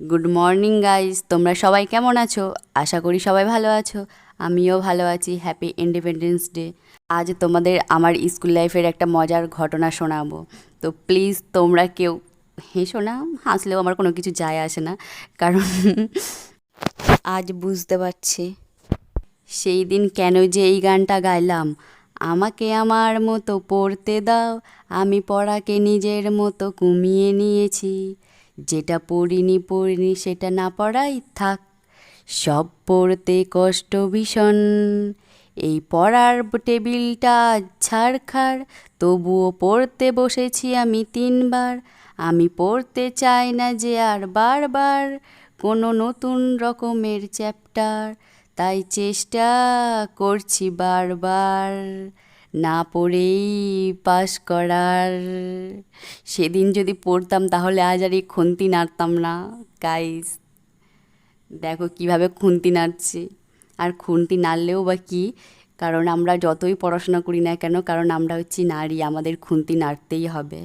Good morning guys, তোমরা সবাই কেমন আছো? আশা করি সবাই ভালো আছো। আমিও ভালো আছি। Happy independence day. আজ তোমাদের আমার স্কুল লাইফের একটা মজার ঘটনা শোনাবো। তো প্লিজ তোমরা কেউ হেসো না, হাসলেও আমার কোনো কিছু যায় আসে না, কারণ আজ বুঝতে পারছি সেই দিন কেন যে এই গানটা গাইলাম। আমাকে আমার মতো পড়তে দাও, আমি পড়াকে নিজের মতো কমিয়ে নিয়েছি। যেটা পড়িনি সেটা না পড়াই থাক, সব পড়তে কষ্ট ভীষণ। এই পড়ার টেবিলটা ছাড়খাড়, তবুও পড়তে বসেছি আমি 3 বার। আমি পড়তে চাই না যে আর বারবার কোনো নতুন রকমের চ্যাপ্টার, তাই চেষ্টা করছি বারবার না পড়েই পাস করার। সেদিন যদি পড়তাম তাহলে আজ আর এই খুন্তি নাড়তাম না। গাইস, দেখো কিভাবে খুন্তি নাড়ছি। আর খুন্তি নাড়লেও বা কি, কারণ আমরা যতই পড়াশোনা করি না কেন, কারণ আমরা হচ্ছি নারী, আমাদের খুন্তি নাড়তেই হবে।